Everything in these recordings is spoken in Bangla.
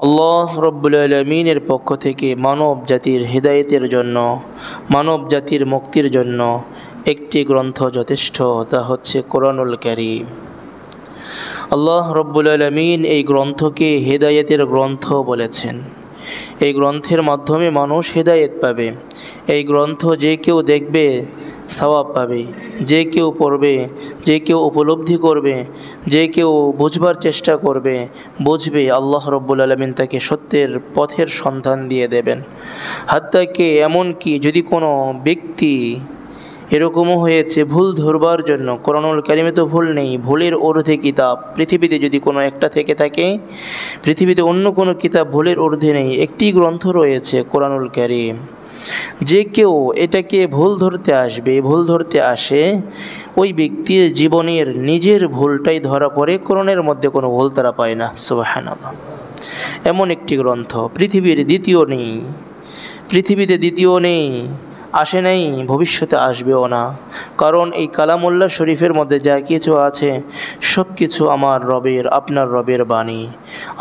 আল্লাহ রব্বুল আলামিনের পক্ষ থেকে মানব জাতির হিদায়াতের জন্য, মানব জাতির মুক্তির জন্য একটি গ্রন্থ যথেষ্ট, তা হচ্ছে কোরআনুল কারীম। আল্লাহ রব্বুল আলামিন এই গ্রন্থকে হিদায়াতের গ্রন্থ বলেছেন। এই গ্রন্থের মাধ্যমে মানুষ হিদায়াত পাবে। এই গ্রন্থ যে কেউ দেখবে সওয়াব পাবে, যে কেউ পড়বে, যে কেউ উপলব্ধি করবে, যে কেউ বুঝবার চেষ্টা করবে, বুঝবে, আল্লাহ রব্বুল আলামিন তাকে সত্যের পথের সন্ধান দিয়ে দেবেন। হাত্তাকে এমনকি যদি কোনো ব্যক্তি এরকমও হয়েছে ভুল ধরবার জন্য, কোরআনুল কারীমে তো ভুল নেই, ভুলের ঊর্ধ্বে কিতাব পৃথিবীতে যদি কোনো একটা থেকে থাকে, পৃথিবীতে অন্য কোনো কিতাব ভুলের ঊর্ধ্বে নেই, একটি গ্রন্থ রয়েছে কোরআনুল কারীম। যে কেউ এটাকে ভুল ধরতে আসে, ওই ব্যক্তির জীবনের নিজের ভুলটাই ধরা পড়ে, কোরআনের মধ্যে কোনো ভুল তারা পায় না। সুবহানাল্লাহ। এমন একটি গ্রন্থ পৃথিবীতে দ্বিতীয় নেই, আসে নাই, ভবিষ্যতে আসবেও না। কারণ এই কালামুল্লাহ শরীফের মধ্যে যা কিছু আছে সব কিছু আমার রবের, আপনার রবের বাণী।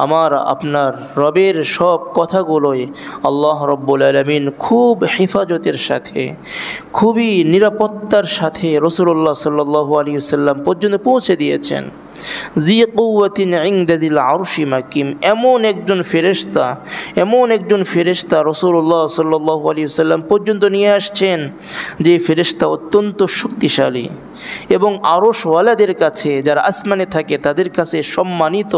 আমার আপনার রবের সব কথাগুলোই আল্লাহ রব্বুল আলামিন খুব হেফাজতের সাথে, খুবই নিরাপত্তার সাথে রাসূলুল্লাহ সাল্লাল্লাহু আলাইহি ওয়াসাল্লাম পর্যন্ত পৌঁছে দিয়েছেন। জি কুওয়াতিন ইনদা যিল আরশি মাকিম, এমন একজন ফেরেশতা রাসূলুল্লাহ সাল্লাল্লাহু আলাইহি ওয়াসাল্লাম পর্যন্ত নিয়ে আসছেন, যে ফেরেশতা অত্যন্ত শক্তিশালী এবং আরশওয়ালাদের কাছে, যারা আসমানে থাকে তাদের কাছে সম্মানিত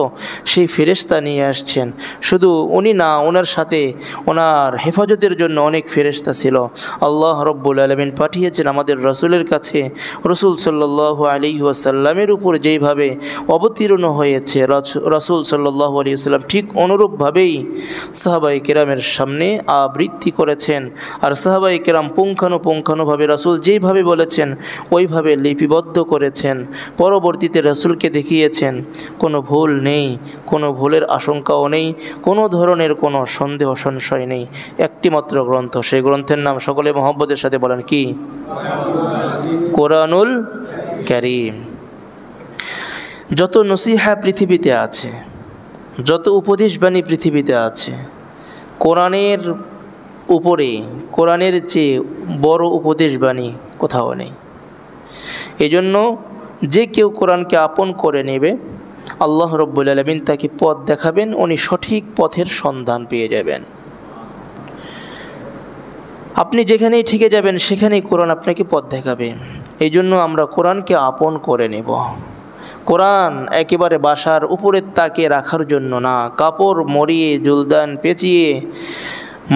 সেই ফেরেশতা নিয়ে আসছেন। শুধু উনি না, ওনার সাথে ওনার হেফাজতের জন্য অনেক ফেরেশতা ছিল। আল্লাহ রব্বুল আলামিন পাঠিয়েছেন আমাদের রাসূলের কাছে। রাসূল সাল্লাল্লাহু আলাইহি ওয়াসাল্লামের উপর যেইভাবে অবতীর্ণ হয়েছে রাসূল সাল্লাল্লাহু আলাইহি ওয়াসাল্লাম ঠিক অনুরূপভাবেই সাহাবায়ে কেরামের সামনে আবৃত্তি করেছেন। আর সাহাবায়ে কেরাম পুঙ্খানুপুঙ্খানুভাবে রাসূল যেইভাবে বলেছেন ওইভাবে লিপিবদ্ধ করেছেন, পরবর্তীতে রাসূলকে দেখিয়েছেন। কোনো ভুল নেই, কোনো ভুলের আশঙ্কাও নেই, কোনো ধরনের কোনো সন্দেহ সংশয় নেই। একটি মাত্র গ্রন্থ, সেই গ্রন্থের নাম সকলে মহব্বতের সাথে বলেন কি? কোরআনুল কারীম। যত নসিহা পৃথিবীতে আছে, যত উপদেশবাণী পৃথিবীতে আছে, কোরআনের উপরে, কোরআনের চেয়ে বড় উপদেশবাণী কোথাও নেই। এজন্য যে কেউ কোরআনকে আপন করে নেবে, আল্লাহ রব্বুল আলামিন তাকে পথ দেখাবেন, উনি সঠিক পথের সন্ধান পেয়ে যাবেন। আপনি যেখানেই ঠিকে যাবেন সেখানেই কোরআন আপনাকে পথ দেখাবে। এই জন্য আমরা কোরআনকে আপন করে নেব। কোরআন একেবারে বাসার উপরের তাকে রাখার জন্য না, কাপড় মরিয়ে জুলদান পেঁচিয়ে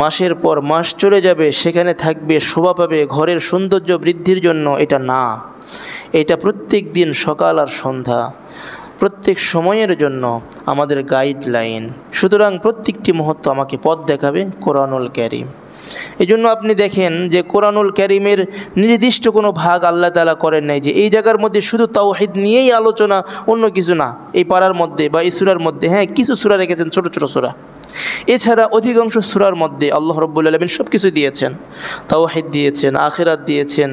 মাসের পর মাস চলে যাবে, সেখানে থাকবে, শোভা পাবে, ঘরের সৌন্দর্য বৃদ্ধির জন্য, এটা না। এটা প্রত্যেক দিন সকাল আর সন্ধ্যা, প্রত্যেক সময়ের জন্য আমাদের গাইডলাইন। সুতরাং প্রত্যেকটি মুহূর্ত আমাকে পথ দেখাবে কোরআনুল কারীম। এই জন্য আপনি দেখেন যে কোরআনুল কারীমের নির্দিষ্ট কোনো ভাগ আল্লাহ তাআলা করেন নাই যে এই জায়গার মধ্যে শুধু তাওহীদ নিয়েই আলোচনা, অন্য কিছু না। এই পারার মধ্যে বা এই সূরার মধ্যে কিছু সূরা রেখেছেন, ছোট ছোট সূরা। এছাড়া অধিকাংশ সূরার মধ্যে আল্লাহ রাব্বুল আলামিন সব কিছু দিয়েছেন। তাওহীদ দিয়েছেন, আখিরাত দিয়েছেন,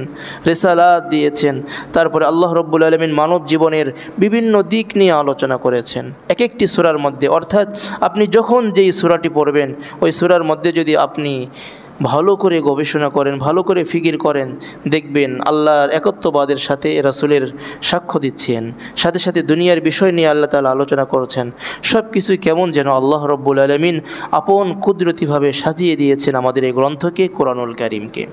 রিসালাত দিয়েছেন। তারপরে আল্লাহ রাব্বুল আলামিন মানব জীবনের বিভিন্ন দিক নিয়ে আলোচনা করেছেন এক একটি সূরার মধ্যে। অর্থাৎ আপনি যখন যেই সূরাটি পড়বেন, ওই সূরার মধ্যে যদি আপনি ভালো করে গবেষণা করেন, ভালো করে ফিকির করেন, দেখবেন আল্লাহর একত্ববাদের সাথে রাসূলের সাক্ষ্য দিচ্ছেন, সাথে সাথে দুনিয়ার বিষয় নিয়ে আল্লাহ তাআলা আলোচনা করছেন। সব কিছুই কেমন যেন আল্লাহ রাব্বুল আলামিন আপন কুদরতিভাবে সাজিয়ে দিয়েছেন আমাদের এই গ্রন্থকে, কোরআনুল কারীমকে।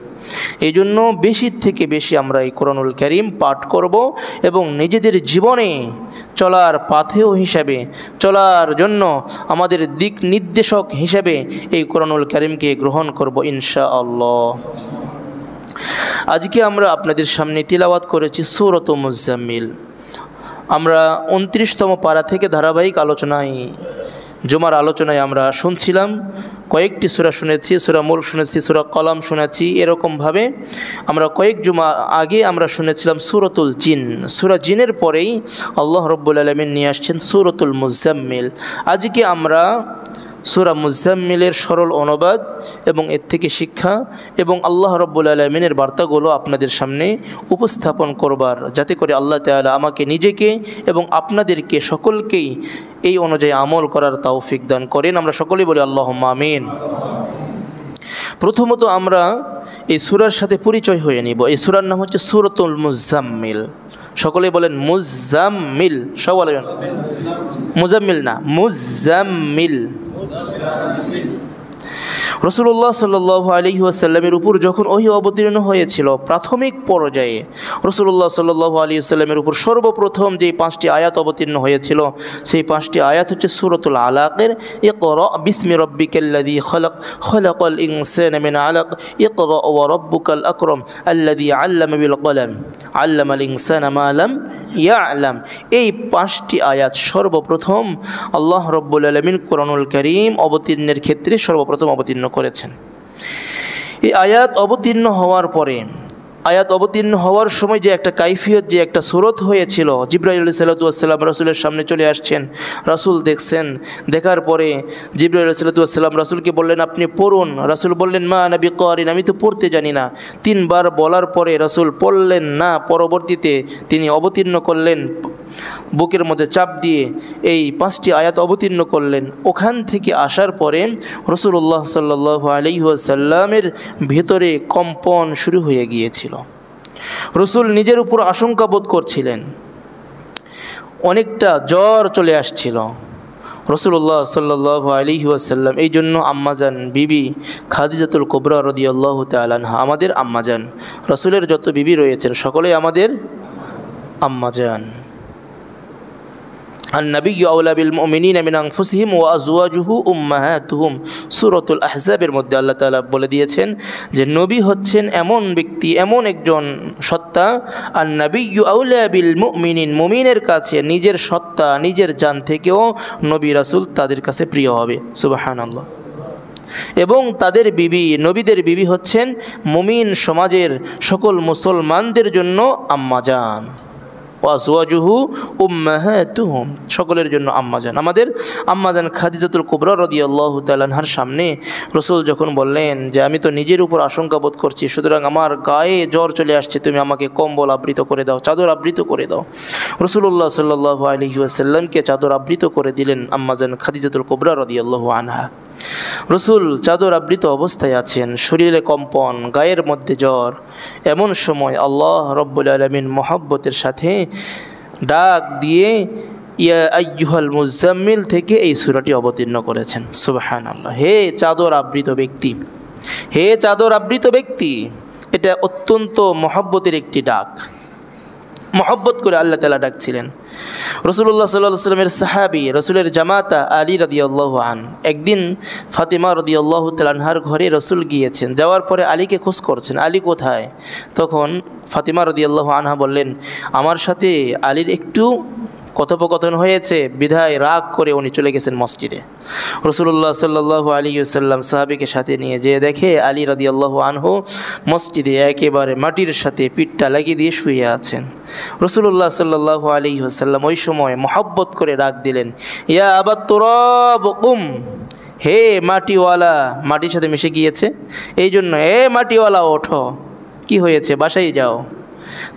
এই জন্য বেশি থেকে বেশি আমরা এই কোরআনুল কারীম পাঠ করব এবং নিজেদের জীবনে চলার পাথেয় হিসাবে, চলার জন্য আমাদের দিক নির্দেশক হিসাবে এই কোরআনুল কারীমকে গ্রহণ করব ইনশাআল্লাহ। আজকে আমরা আপনাদের সামনে তিলাওয়াত করেছি সূরাতুল মুজাম্মিল। আমরা 29তম পারা থেকে ধারাবাহিক আলোচনায়, জুমার আলোচনায় আমরা শুনছিলাম। কয়েকটি সূরা শুনেছি, সূরা মুলক শুনেছি, সূরা কলাম শুনেছি। এরকমভাবে আমরা কয়েক জুমা আগে আমরা শুনেছিলাম সূরাতুল জিন। সূরা জিনের পরেই আল্লাহ রাব্বুল আলামিন নিয়ে আসছেন সূরাতুল মুজাম্মিল। আজকে আমরা সূরা মুজাম্মিলের সরল অনুবাদ এবং এর থেকে শিক্ষা এবং আল্লাহ রাব্বুল আলামিনের বার্তাগুলো আপনাদের সামনে উপস্থাপন করবার, যাতে করে আল্লাহ তাআলা আমাকে নিজেকে এবং আপনাদেরকে সকলকেই এই অনুযায়ী আমল করার তৌফিক দান করেন। আমরা সকলেই বলি আল্লাহুম্মা আমিন। প্রথমত আমরা এই সূরার সাথে পরিচয় হয়ে নিব। এই সূরার নাম হচ্ছে সূরাতুল মুজাম্মিল। সকলেই বলেন মুজাম্মিল। সব বলেন মুজাম্মিল না, মুজাম্মিল। রাসূলুল্লাহ সাল্লাল্লাহু আলাইহি ওয়াসাল্লামের উপর যখন ওহী অবতীর্ণ হয়েছিল প্রাথমিক পর্যায়ে, রাসূলুল্লাহ সাল্লাল্লাহু আলাইহি ওয়াসাল্লামের উপর সর্বপ্রথম যে 5টি আয়াত অবতীর্ণ হয়েছিল সেই 5টি আয়াত হচ্ছে সূরাতুল আলাকের ইকরা বিসমি রাব্বিকাল্লাযী খালাক খালাকাল ইনসানা মিন আলাক ইকরা ওয়া রাব্বুকাল আকরাম আল্লাযী আল্লামা বিল কলম আল্লামাল ইনসানা মা লাম ইয়ালাম। এই 5টি আয়াত সর্বপ্রথম আল্লাহ রাব্বুল আলামিন কোরআনুল কারীম অবতীর্ণের ক্ষেত্রে সর্বপ্রথম অবতীর্ণ করেছেন। এই আয়াত অবতীর্ণ হওয়ার পরে, আয়াত অবতীর্ণ হওয়ার সময় যে একটা কাইফিয়ত, যে একটা সুরত হয়েছিল, জিবরাইল আলাইহিস সালাতু ওয়াস সালাম রাসূলের সামনে চলে আসছেন, রাসূল দেখছেন। দেখার পরে জিবরাইল আলাইহিস সালাতু ওয়াস সালাম রাসূলকে বললেন আপনি পড়ুন। রাসূল বললেন মা আনা বিকারিন, আমি তো পড়তে জানি না। 3 বার বলার পরে রাসূল পড়লেন না। পরবর্তীতে তিনি অবতীর্ণ করলেন, বুকের মধ্যে চাপ দিয়ে এই 5টি আয়াত অবতীর্ণ করলেন। ওখান থেকে আসার পরে রাসূলুল্লাহ সাল্লাল্লাহু আলাইহি ওয়াসাল্লামের ভেতরে কম্পন শুরু হয়ে গিয়েছিল। রাসূল নিজের উপর আশঙ্কা বোধ করছিলেন, অনেকটা জ্বর চলে আসছিল রাসূলুল্লাহ সাল্লাল্লাহু আলাইহি ওয়াসাল্লাম। এই জন্য আম্মাজান বিবি খাদিজাতুল কুবরা রাদিয়াল্লাহু তাআলা আনহা, আমাদের আম্মাজান, রাসূলের যত বিবি রয়েছেন সকলেই আমাদের আম্মাজান। আন-নাবিয়্যু আওলা বিল মুমিনিনা মিন আনফুসিহিম ওয়া আজওয়াজুহু উম্মাহাতুহুম। সূরাতুল আহজাবের মধ্যে আল্লাহ তাআলা বলে দিয়েছেন যে নবী হচ্ছেন এমন ব্যক্তি, এমন একজন সত্তা, আন-নাবিয়্যু আওলা বিল মুমিনিন, মুমিনের কাছে নিজের সত্তা, নিজের জান থেকেও নবী রাসূল তাদের কাছে প্রিয় হবে। সুবহানাল্লাহ। এবং তাদের বিবি, নবীদের বিবি হচ্ছেন মুমিন সমাজের সকল মুসলমানদের জন্য আম্মাজান। ওয়াজওয়াজুহু উম্মাহাতুহুম, সকলের জন্য আম্মাজান। আমাদের আম্মাজান খাদিজাতুল কুবরা রাদিয়াল্লাহু তাআলা আনহার সামনে রাসূল যখন বললেন যে আমি তো নিজের উপর আশঙ্কা বোধ করছি, সুতরাং আমার গায়ে জ্বর চলে আসছে, তুমি আমাকে কম্বল আবৃত করে দাও, চাদর আবৃত করে দাও। রাসূলুল্লাহ সাল্লাল্লাহু আলাইহি ওয়াসাল্লামকে চাদর আবৃত করে দিলেন আম্মাজান খাদিজাতুল কুবরা রাদিয়াল্লাহু আনহা। রাসূল চাদর আবৃত অবস্থায় আছেন, শরীরে কম্পন, গায়ের মধ্যে জ্বর। এমন সময় আল্লাহ রাব্বুল আলামিন মহব্বতের সাথে ডাক দিয়ে ইয়া আইয়ুহাল মুজাম্মিল থেকে এই সূরাটি অবতীর্ণ করেছেন। সুবহানাল্লাহ। হে চাদর আবৃত ব্যক্তি, হে চাদর আবৃত ব্যক্তি, এটা অত্যন্ত মহব্বতের একটি ডাক। মহব্বত করে আল্লাহ তাআলা ডাকছিলেন। রাসূলুল্লাহ সাল্লাল্লাহু আলাইহি ওয়াসাল্লামের সাহাবী, রাসূলের জামাতা আলী রাদিয়াল্লাহু আন, একদিন ফাতিমা রাদিয়াল্লাহু তাআলা আনহার ঘরে রাসূল গিয়েছেন। যাওয়ার পরে আলীকে খোঁজ করছেন, আলী কোথায়? তখন ফাতিমা রাদিয়াল্লাহু আনহা বললেন আমার সাথে আলীর একটু কথোপকথন হয়েছে, বিধায় রাগ করে উনি চলে গেছেন মসজিদে। রাসূলুল্লাহ সাল্লাল্লাহু আলাইহি ওয়াসাল্লাম সাহাবীকে সাথে নিয়ে যেয়ে দেখে আলী রাদিয়াল্লাহু আনহু মসজিদে একেবারে মাটির সাথে পিঠটা লাগিয়ে দিয়ে শুয়ে আছেন। রাসূলুল্লাহ সাল্লাল্লাহু আলাইহি ওয়াসাল্লাম ওই সময় মহব্বত করে ডাক দিলেন, ইয়া আবাত তুরাব কুম, হে মাটিওয়ালা, মাটির সাথে মিশে গিয়েছে এই জন্য, হে মাটিওয়ালা ওঠো, কি হয়েছে, বাসায় যাও।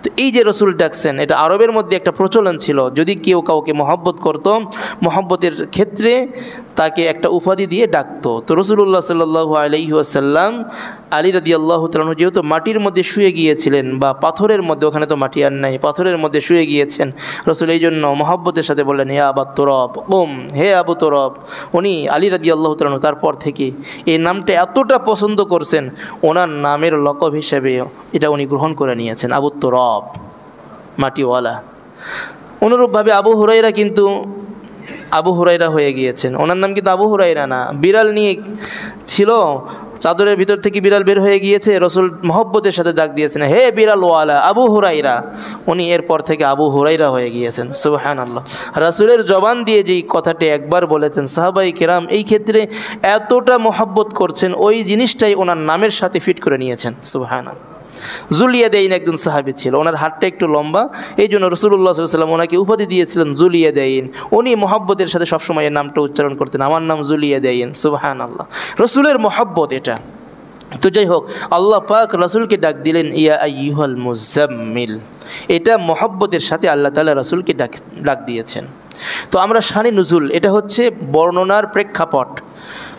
তো এই যে রাসূল ডাকছেন, এটা আরবের মধ্যে একটা প্রচলন ছিল, যদি কেউ কাউকে মহব্বত করত, মহব্বতের ক্ষেত্রে তাকে একটা উপাধি দিয়ে ডাকতো। তো রাসূলুল্লাহ সাল্লাল্লাহু আলাইহি ওয়াসাল্লাম আলী রাদিয়াল্লাহু তাআলা যেহেতু মাটির মধ্যে শুয়ে গিয়েছিলেন, বা পাথরের মধ্যে, ওখানে তো মাটি আর নাই, পাথরের মধ্যে শুয়ে গিয়েছেন, রাসূল এই জন্য মহব্বতের সাথে বললেন হে আবা তুরাব কুম, হে আবু তুরাব। উনি আলী রাদিয়াল্লাহু তাআলা তারপর থেকে এই নামটা এতটা পছন্দ করছেন, ওনার নামের লকব হিসেবে এটা উনি গ্রহণ করে নিয়েছেন, আবু তুরাব, মাটিওয়ালা। অনুরূপভাবে আবু হুরায়রা কিন্তু আবু হুরায়রা হয়ে গিয়েছেন, ওনার নাম কিন্তু আবু হুরায়রা না। বিড়াল নিয়ে ছিল, চাদরের ভিতর থেকে বিড়াল বের হয়ে গিয়েছে, রাসূল মহব্বতের সাথে ডাক দিয়েছেন হে বিড়ালওয়ালা আবু হুরায়রা, উনি এরপর থেকে আবু হুরায়রা হয়ে গিয়েছেন। সুবহানাল্লাহ। রাসূলের জবান দিয়ে যেই কথাটি একবার বলেছেন, সাহাবায়ে কেরাম এই ক্ষেত্রে এতটা মহব্বত করছেন, ওই জিনিসটাই ওনার নামের সাথে ফিট করে নিয়েছেন। সুবহানাল্লাহ। জুলিয়াদাইন একজন সাহাবী ছিল, ওনার হাতটা একটু লম্বা, এই জন্য রাসূলুল্লাহ সাল্লাল্লাহু আলাইহি ওয়াসাল্লাম ওনাকে উপাধি দিয়েছিলেন জুলিয়াদাইন। উনি মহব্বতের সাথে সবসময় এর নামটা উচ্চারণ করতেন, আমার নাম জুলিয়াদাইন। সুবহানাল্লাহ, রসুলের মহব্বত এটা। তো যাই হোক, আল্লাহ পাক রাসূলকে ডাক দিলেন ইয়া আইয়ুহাল মুজাম্মিল, এটা মহব্বতের সাথে আল্লাহ তাআলা রাসূলকে ডাক দিয়েছেন। তো আমরা শানে নুজুল, এটা হচ্ছে বর্ণনার প্রেক্ষাপট।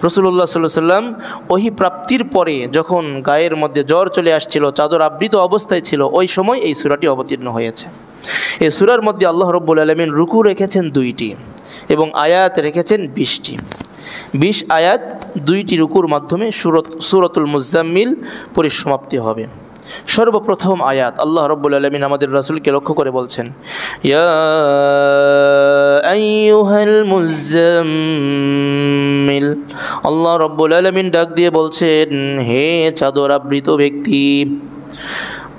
রাসূলুল্লাহ সাল্লাল্লাহু আলাইহি ওয়াসাল্লাম ওহী প্রাপ্তির পরে যখন গায়ের মধ্যে জ্বর চলে আসছিল, চাদর আবৃত অবস্থায় ছিল, ওই সময় এই সূরাটি অবতীর্ণ হয়েছে। এই সূরার মধ্যে আল্লাহ রাব্বুল আলামিন রুকু রেখেছেন 2টি এবং আয়াত রেখেছেন 20টি। 20 আয়াত 2টি রুকুর মাধ্যমে সূরাতুল মুজাম্মিল পরিসমাপ্তি হবে। সর্বপ্রথম আয়াত আল্লাহ রাব্বুল আলামিন আমাদের রাসূলকে লক্ষ্য করে বলছেন, ইয়া আইয়ুহাল মুজাম্মিল। আল্লাহ রাব্বুল আলামিন ডাক দিয়ে বলছেন, হে চাদর আবৃত ব্যক্তি,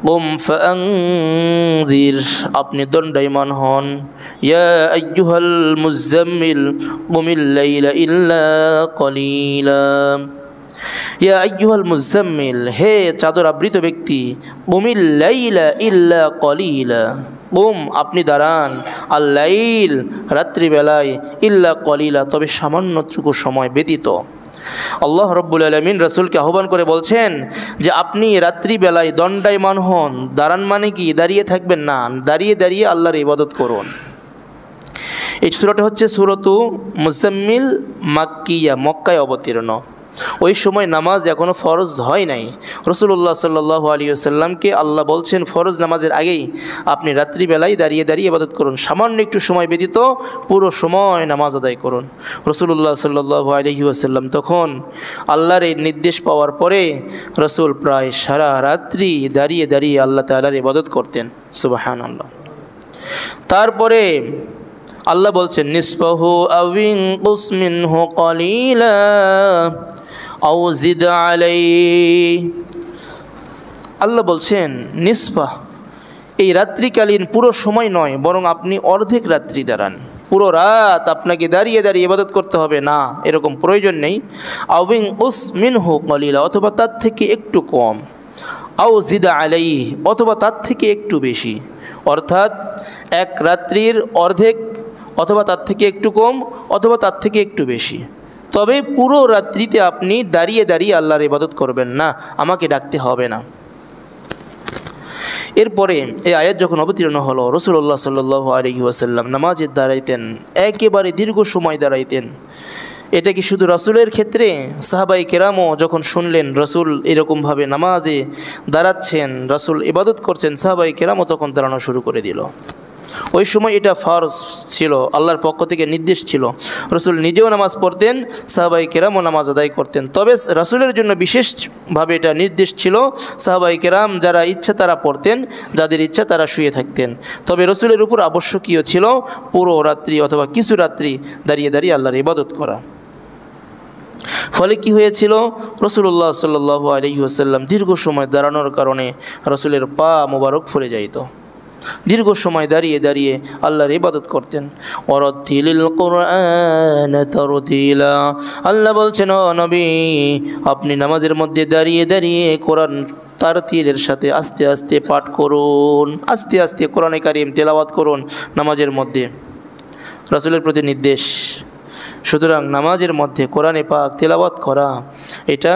কুম ফাআনজির, আপনি দণ্ডায়মান হন। ইয়া আইয়ুহাল মুজাম্মিল কুমিল লাইলা ইল্লা কলিলা। ইয়া আইয়ুহাল মুজাম্মিল, হে চাদর আবৃত ব্যক্তি, কুমিল লাইলা ইল্লা কলিলা, কুম আপনি দাঁড়ান, আল লাইল রাত্রিবেলায়, ইল্লা কলিলা তবে সামান্যটুকু সময় ব্যতীত। আল্লাহ রাব্বুল আলামিন রাসূলকে আহ্বান করে বলছেন যে আপনি রাত্রিবেলায় দণ্ডায়মান হন। দাঁড়ান মানে কি? দাঁড়িয়ে থাকবেন না, দাঁড়িয়ে দাঁড়িয়ে আল্লাহর ইবাদত করুন। এই সূরাটা হচ্ছে সূরাতু মুজাম্মিল মাক্কিয়া, মক্কায় অবতীর্ণ। ওই সময় নামাজ এখনও ফরজ হয় নাই। রাসূলুল্লাহ সাল্লাল্লাহু আলাইহি ওয়াসাল্লামকে আল্লাহ বলছেন ফরজ নামাজের আগেই আপনি রাত্রিবেলায় দাঁড়িয়ে দাঁড়িয়ে ইবাদত করুন, সামান্য একটু সময় ব্যতীত পুরো সময় নামাজ আদায় করুন। রাসূলুল্লাহ সাল্লাল্লাহু আলাইহি ওয়াসাল্লাম তখন আল্লাহর এই নির্দেশ পাওয়ার পরে রাসূল প্রায় সারা রাত্রি দাঁড়িয়ে দাঁড়িয়ে আল্লাহ তাআলার ইবাদত করতেন। সুবহানাল্লাহ। তারপরে আল্লাহ বলছেন, নিসফাহু আও ইনকুস মিনহু কলিলা আও জিদ আলাইহি। আল্লাহ বলছেন নিসফা, এই রাত্রিকালীন পুরো সময় নয়, বরং আপনি অর্ধেক রাত্রি দাঁড়ান। পুরো রাত আপনাকে দাঁড়িয়ে দাঁড়িয়ে ইবাদত করতে হবে না, এরকম প্রয়োজন নেই। আও ইনকুস মিনহু কলিলা, অথবা তার থেকে একটু কম। আও জিদ আলাইহি, অথবা তার থেকে একটু বেশি। অর্থাৎ এক রাত্রির অর্ধেক, অথবা তার থেকে একটু কম, অথবা তার থেকে একটু বেশি। তবে পুরো রাত্রিতে আপনি দাঁড়িয়ে দাঁড়িয়ে আল্লাহর ইবাদত করবেন না, আমাকে ডাকতে হবে না। এরপরে এই আয়াত যখন অবতীর্ণ হলো, রাসূলুল্লাহ সাল্লাল্লাহু আলাইহি ওয়াসাল্লাম নামাজে দাঁড়াইতেন, একেবারে দীর্ঘ সময় দাঁড়াইতেন। এটা কি শুধু রাসূলের ক্ষেত্রে? সাহাবায়ে কেরামও যখন শুনলেন রাসূল এরকমভাবে নামাজে দাঁড়াচ্ছেন, রাসূল ইবাদত করছেন, সাহাবায়ে কেরামও তখন দাঁড়ানো শুরু করে দিল। ওই সময় এটা ফরজ ছিল, আল্লাহর পক্ষ থেকে নির্দেশ ছিল। রাসূল নিজেও নামাজ পড়তেন, সাহাবায়ে কেরামও নামাজ আদায় করতেন। তবে রাসূলের জন্য বিশেষভাবে এটা নির্দেশ ছিল। সাহাবায়ে কেরাম যারা ইচ্ছা তারা পড়তেন, যাদের ইচ্ছা তারা শুয়ে থাকতেন। তবে রাসূলের উপর আবশ্যকীয় ছিল পুরো রাত্রি অথবা কিছু রাত্রি দাঁড়িয়ে দাঁড়িয়ে আল্লাহর ইবাদত করা। ফলে কি হয়েছিল? রাসূলুল্লাহ সাল্লাল্লাহু আলাইহি ওয়াসাল্লাম দীর্ঘ সময় দাঁড়ানোর কারণে রাসূলের পা মোবারক ফুলে যাইত। দীর্ঘ সময় দাঁড়িয়ে দাঁড়িয়ে আল্লাহর ইবাদত করতেন। ওয়ারাতিলিল কুরআন তারতিলা, আল্লাহ বলছেন ও নবী, আপনি নামাজের মধ্যে দাঁড়িয়ে দাঁড়িয়ে কোরআন তারতিলের সাথে আস্তে আস্তে পাঠ করুন, আস্তে আস্তে কোরআনে কারীম তেলাওয়াত করুন নামাজের মধ্যে। রাসূলের প্রতি নির্দেশ। সুতরাং নামাজের মধ্যে কোরআনে পাক তেলাওয়াত করা এটা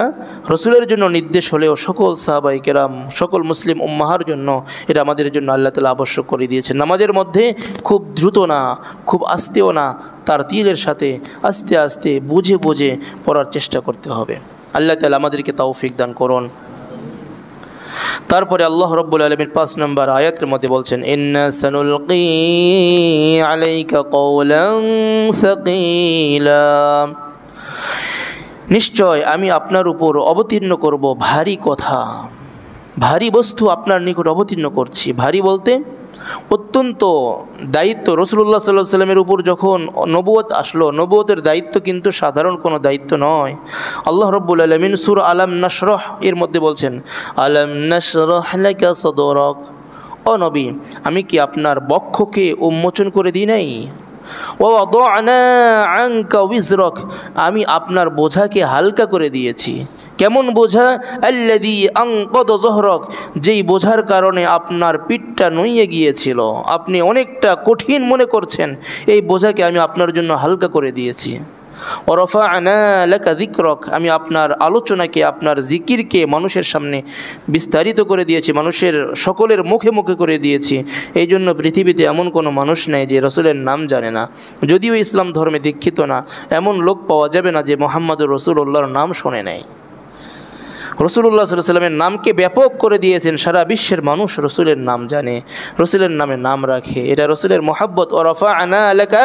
রাসূলের জন্য নির্দেশ হলেও সকল সাহাবায়ে কেরাম, সকল মুসলিম উম্মাহর জন্য এটা আমাদের জন্য আল্লাহ তাআলা আবশ্যক করে দিয়েছেন। নামাজের মধ্যে খুব দ্রুত না, খুব আস্তেও না, তারতিলের সাথে আস্তে আস্তে বুঝে বুঝে পড়ার চেষ্টা করতে হবে। আল্লাহ তাআলা আমাদেরকে তৌফিক দান করুন। তারপরে আল্লাহ রাব্বুল আলামিন 5 নম্বর আয়াতের মধ্যে বলছেন, ইন্না সানুলকি আলাইকা কওলান সাকিলা, নিশ্চয় আমি আপনার উপর অবতীর্ণ করব ভারী কথা, ভারী বস্তু আপনার নিকট অবতীর্ণ করছি। ভারী বলতে অত্যন্ত দায়িত্ব। রাসূলুল্লাহ সাল্লাল্লাহু আলাইহি ওয়াসাল্লামের উপর যখন নবুয়ত আসলো, নবুয়তের দায়িত্ব কিন্তু সাধারণ কোনো দায়িত্ব নয়। আল্লাহ রাব্বুল আলামিন সূরা আলাম নাশরাহ এর মধ্যে বলছেন, আলাম নাশরাহ লাকা সাদরাক, ও নবী আমি কি আপনার বক্ষকে উন্মোচন করে দিই নাই? ওয়া ওয়াদানা আনকা উযরাক, আমি আপনার বোঝাকে হালকা করে দিয়েছি। কেমন বোঝা? আল্লাযী আনকাযা যহরাক, যেই বোঝার কারণে আপনার পিঠটা নুইয়ে গিয়েছিল, আপনি অনেকটা কঠিন মনে করছেন, এই বোঝাকে আমি আপনার জন্য হালকা করে দিয়েছি। ওয়া রাফা'না লাকা যিকরাক, আমি আপনার আলোচনাকে, আপনার জিকিরকে মানুষের সামনে বিস্তারিত করে দিয়েছি, মানুষের সকলের মুখে মুখে করে দিয়েছি। এই জন্য পৃথিবীতে এমন কোনো মানুষ নেই যে রসুলের নাম জানে না। যদিও ইসলাম ধর্মে দীক্ষিত না, এমন লোক পাওয়া যাবে না যে মুহাম্মদুর রাসূলুল্লাহর নাম শোনে নাই। রাসূলুল্লাহ সাল্লাল্লাহু আলাইহি ওয়াসাল্লামের নামকে ব্যাপক করে দিয়েছেন, সারা বিশ্বের মানুষ রসুলের নাম জানে, রসুলের নামে নাম রাখে। এটা রসুলের মহাব্বত। ওয়া রাফা'না লাকা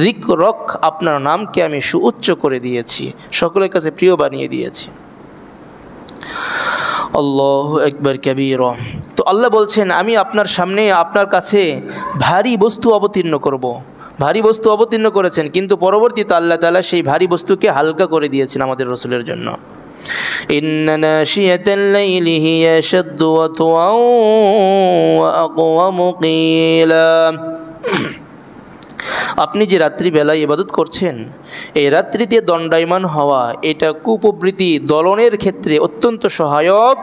যিকরাক, আপনার নামকে আমি সুউচ্চ করে দিয়েছি, সকলের কাছে প্রিয় বানিয়ে দিয়েছি। আল্লাহু আকবার কাবীরা। তো আল্লাহ বলছেন, আমি আপনার সামনে, আপনার কাছে ভারী বস্তু অবতীর্ণ করব। ভারী বস্তু অবতীর্ণ করেছেন, কিন্তু পরবর্তীতে আল্লাহ তাআলা সেই ভারী বস্তুকে হালকা করে দিয়েছেন আমাদের রসুলের জন্য। ইন্না নাশিয়াতাল লাইলি হিয়া আশাদ্দু ওয়াতওয়া ওয়া আকওয়ামু কিলা। আপনি যে রাত্রিবেলায় ইবাদত করছেন, এই রাত্রিতে দণ্ডায়মান হওয়া, এটা কুপ্রবৃত্তি দলনের ক্ষেত্রে অত্যন্ত সহায়ক।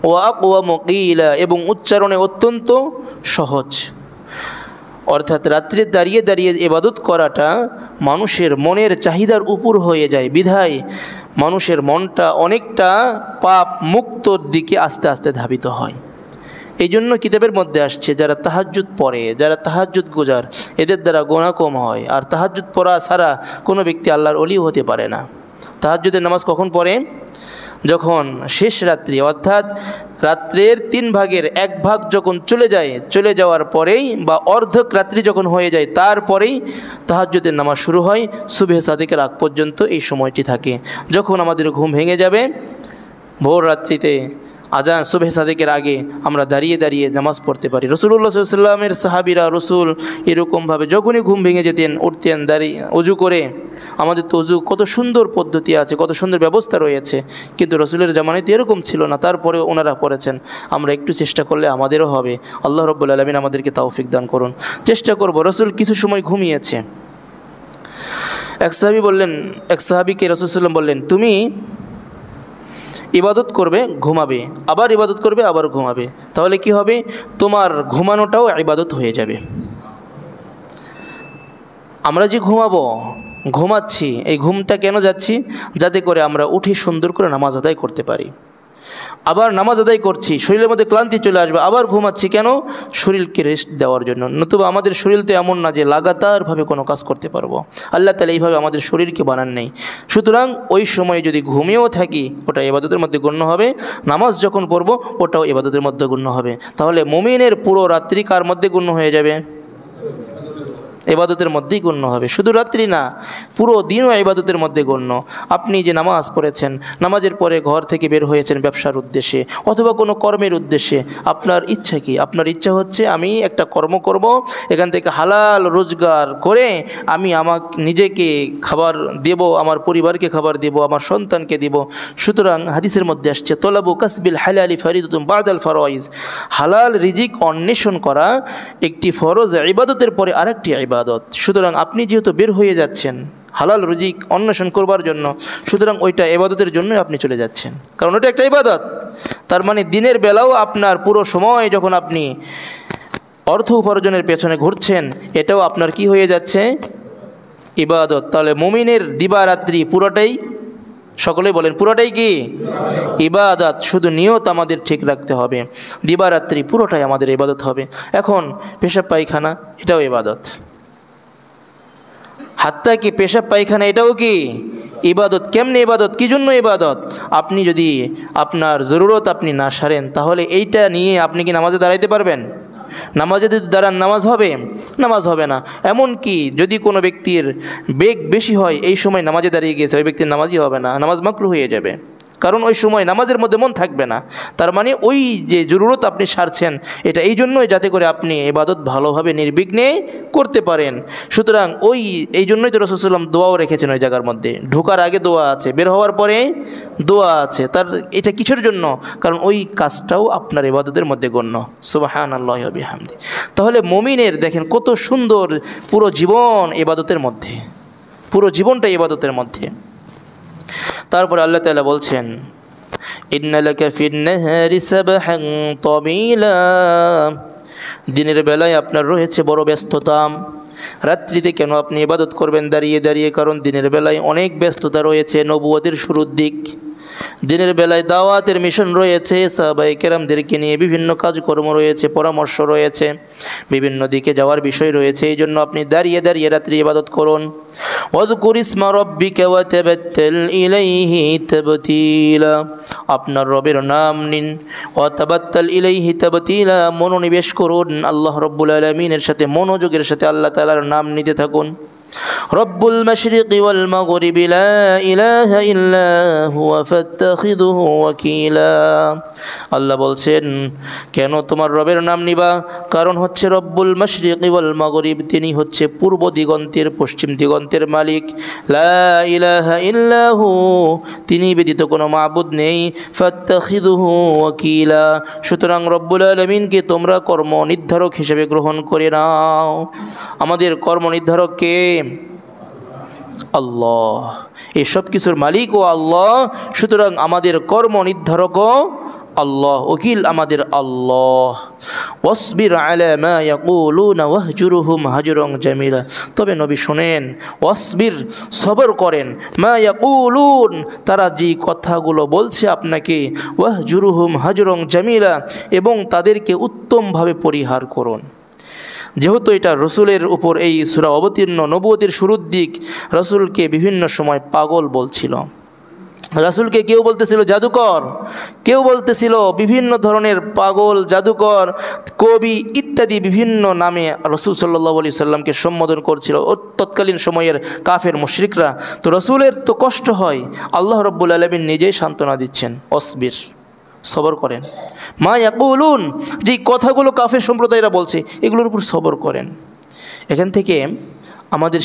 ওয়া আকওয়ামু কিলা, এবং উচ্চারণে অত্যন্ত সহজ। অর্থাৎ রাত্রে দাঁড়িয়ে দাঁড়িয়ে ইবাদত করাটা মানুষের মনের চাহিদার উপর হয়ে যায়, বিধায় মানুষের মনটা অনেকটা পাপ মুক্তর দিকে আস্তে আস্তে ধাবিত হয়। এই জন্য কিতাবের মধ্যে আসছে, যারা তাহাজ্জুদ পড়ে, যারা তাহাজ্জুদ গুজার, এদের দ্বারা গুনাহ কম হয়। আর তাহাজ্জুদ পড়া ছাড়া কোনো ব্যক্তি আল্লাহর ওলি হতে পারে না। তাহাজ্জুদের নামাজ কখন পড়ে? যখন শেষ রাত্রি, অর্থাৎ রাত্রের 3 ভাগের 1 ভাগ যখন চলে যাওয়ার পরেই, বা অর্ধেক রাত্রি যখন হয়ে যায়, তারপরেই তাহাজ্জুদের নামাজ শুরু হয়। সুবহে সাদিকের আগ পর্যন্ত এই সময়টি থাকে। যখন আমাদের ঘুম ভেঙে যাবে, ভোর রাত্রিতে আজান সুবহে সাদিকের আগে আমরা দাঁড়িয়ে দাঁড়িয়ে নামাজ পড়তে পারি। রাসূলুল্লাহ সাল্লাল্লাহু আলাইহি ওয়াসাল্লামের সাহাবীরা, রসুল এরকমভাবে যখনই ঘুম ভেঙে যেতেন, উঠতেন, দাঁড়িয়ে অজু করে। আমাদের তো অজু কত সুন্দর পদ্ধতি আছে, কত সুন্দর ব্যবস্থা রয়েছে, কিন্তু রসুলের জামানায় তো এরকম ছিল না, তারপরে ওনারা পড়েছেন। আমরা একটু চেষ্টা করলে আমাদেরও হবে। আল্লাহ রাব্বুল আলামিন আমাদেরকে তৌফিক দান করুন। চেষ্টা করব। রসুল কিছু সময় ঘুমিয়েছে। এক সাহাবীকে রাসূল সাল্লাল্লাহু আলাইহি ওয়াসাল্লাম বললেন, তুমি ইবাদত করবে, ঘুমাবে, আবার ইবাদত করবে, আবার ঘুমাবে, তাহলে কি হবে? তোমার ঘুমানোটাও ইবাদত হয়ে যাবে। আমরা যে ঘুমাচ্ছি, এই ঘুমটা কেন যাচ্ছি? যাতে করে আমরা উঠে সুন্দর করে নামাজ আদায় করতে পারি। আবার নামাজ আদায় করছি, শরীরের মধ্যে ক্লান্তি চলে আসবে, আবার ঘুমাচ্ছি কেন? শরীরকে রেস্ট দেওয়ার জন্য। নতুবা আমাদের শরীর তো এমন না যে লাগাতারভাবে কোনো কাজ করতে পারবো। আল্লাহ তাআলা এইভাবে আমাদের শরীরকে বানান নেই। সুতরাং ওই সময় যদি ঘুমিয়েও থাকি, ওটা ইবাদতের মধ্যে গণ্য হবে। নামাজ যখন পড়বো, ওটাও ইবাদতের মধ্যে গণ্য হবে। তাহলে মুমিনের পুরো রাত্রি কার মধ্যে গণ্য হয়ে যাবে? ইবাদতের মধ্যেই গণ্য হবে। শুধু রাত্রি না, পুরো দিনও ইবাদতের মধ্যে গণ্য। আপনি যে নামাজ পড়েছেন, নামাজের পরে ঘর থেকে বের হয়েছেন ব্যবসার উদ্দেশ্যে অথবা কোনো কর্মের উদ্দেশ্যে, আপনার ইচ্ছা কি? আপনার ইচ্ছা হচ্ছে আমি একটা কর্ম করব, এখান থেকে হালাল রোজগার করে আমি নিজেকে খাবার দেব, আমার পরিবারকে খাবার দেব, আমার সন্তানকে দেব। সুতরাং হাদিসের মধ্যে আসছে, তলাবু কাসবিল হালালি ফারিদাতুন বাদাল ফারাইজ, হালাল রিজিক অন্বেষণ করা একটি ফরজ ইবাদতের পরে আরেকটি ইবাদত। সুতরাং আপনি যেহেতু বের হয়ে যাচ্ছেন হালাল রুজিক অন্বেষণ করবার জন্য, সুতরাং ওইটা ইবাদতের জন্যই আপনি চলে যাচ্ছেন, কারণ ওটা একটা ইবাদত। তার মানে দিনের বেলাও আপনার পুরো সময় যখন আপনি অর্থ উপার্জনের পেছনে ঘুরছেন, এটাও আপনার কি হয়ে যাচ্ছে? ইবাদত। তাহলে মুমিনের দিবারাত্রি পুরোটাই, সকলেই বলেন, পুরোটাই কি? ইবাদত। শুধু নিয়ত আমাদের ঠিক রাখতে হবে, দিবারাত্রি পুরোটাই আমাদের ইবাদত হবে। এখন পেশাব পায়খানা, এটাও ইবাদত। হাত্তা কি পেশাব পায়খানা, এটাও কি ইবাদত। কেমনে ইবাদত? কি জন্য ইবাদত? আপনি যদি আপনার জরুরত আপনি না সারেন, তাহলে এইটা নিয়ে আপনি কি নামাজে দাঁড়াইতে পারবেন? নামাজে যদি দাঁড়ান নামাজ হবে? নামাজ হবে না। এমন কি যদি কোনো ব্যক্তির বেগ বেশি হয়, এই সময় নামাজে দাঁড়িয়ে গিয়েছে, ওই ব্যক্তির নামাজই হবে না, নামাজ মাকরুহ হয়ে যাবে, কারণ ওই সময় নামাজের মধ্যে মন থাকবে না। তার মানে ওই যে জরুরত আপনি সারছেন, এটা এই জন্যই যাতে করে আপনি ইবাদত ভালোভাবে নির্বিঘ্নে করতে পারেন। সুতরাং এই জন্যই তো রাসূল সাল্লাল্লাহু আলাইহি ওয়াসাল্লাম দোয়াও রেখেছেন ওই জায়গার মধ্যে। ঢোকার আগে দোয়া আছে, বের হওয়ার পরে দোয়া আছে। এটা কিসের জন্য? কারণ ওই কাজটাও আপনার ইবাদতের মধ্যে গণ্য। সুবহানাল্লাহি ওয়া বিহামদি। তাহলে মুমিনের দেখেন কত সুন্দর পুরো জীবন ইবাদতের মধ্যে, পুরো জীবনটা ইবাদতের মধ্যে। তারপরে আল্লাহ তাআলা বলছেন ইন্না লাকা ফিন নাহারি সাবহান তাবিলা, দিনের বেলায় আপনার রয়েছে বড় ব্যস্ততা, রাত্রিতে কেন আপনি ইবাদত করবেন দাঁড়িয়ে দাঁড়িয়ে? কারণ দিনের বেলায় অনেক ব্যস্ততা রয়েছে, নবুয়তের শুরুর দিক, দিনের বেলায় দাওয়াতের মিশন রয়েছে, সাহাবায়ে কেরামদেরকে নিয়ে বিভিন্ন কাজকর্ম রয়েছে, পরামর্শ রয়েছে, বিভিন্ন দিকে যাওয়ার বিষয় রয়েছে। এই জন্য আপনি দাঁড়িয়ে দাঁড়িয়ে রাত্রি ইবাদত করুন। ওয়াযকুর ইসমা রাব্বিকা ওয়া তাবাত্তাল ইলাইহি তাবতীলা, আপনার রবের নাম নিন, ওয়া তাবাত্তাল ইলাইহি তাবতীলা, মনোনিবেশ করুন আল্লাহ রাব্বুল আলামিনের সাথে, মনোযোগের সাথে আল্লাহ তাআলার নাম নিতে থাকুন। রব্বুল মাশরিকি ওয়াল মাগরিবি লা ইলাহা ইল্লা হুয়া ফাত্তাখিযুহু ওয়াকিলা, আল্লাহ বলছেন কেন তোমার রবের নাম নিবা? কারণ হচ্ছে রব্বুল মাশরিকি ওয়াল মাগরিব, তিনি হচ্ছে পূর্ব দিগন্তের পশ্চিম দিগন্তের মালিক। লা ইলাহা ইল্লা হু, তিনি ব্যতীত কোনো মাবুদ নেই। ফাত্তাখিযুহু ওয়াকিলা, সুতরাং রব্বুল আলামিনকে তোমরা কর্ম নির্ধারক হিসেবে গ্রহণ করে নাও। আমাদের কর্ম নির্ধারক কে? আল্লাহ, এই সব কিছুর মালিকও আল্লাহ, সুতরাং আমাদের কর্ম নির্ধারকও আল্লাহ, ওকিল আমাদের আল্লাহ। ওয়াসবির আলা মা ইয়াকুলুনা ওয়াহজুরহুম হাজরান জামিলা, তবে নবী শুনেন, ওয়াসবির, সবর করেন, মা ইয়াকুলুন, তারা যে কথাগুলো বলছে আপনাকে, ওয়াহজুরহুম হাজরান জামিলা, এবং তাদেরকে উত্তমভাবে পরিহার করুন। যেহেতু এটা রসুলের উপর এই সূরা অবতীর্ণ, নবুয়তের শুরুর দিক, রসুলকে বিভিন্ন সময় পাগল বলছিল, রাসূলকে কেউ বলতেছিল জাদুকর, কেউ বলতেছিল বিভিন্ন ধরনের পাগল, জাদুকর, কবি ইত্যাদি বিভিন্ন নামে রসুল সাল্লাল্লাহু আলাইহি সাল্লামকে সম্বোধন করছিল তৎকালীন সময়ের কাফের মুশরিকরা। তো রসুলের তো কষ্ট হয়, আল্লাহ রাব্বুল আলামিন নিজেই সান্ত্বনা দিচ্ছেন, অসবির, সবর করেন, মা ইয়াকুলুন, যে কথাগুলো কাফের সম্প্রদায়রা বলছে এগুলোর উপর সবর করেন। এখান থেকে আমাদের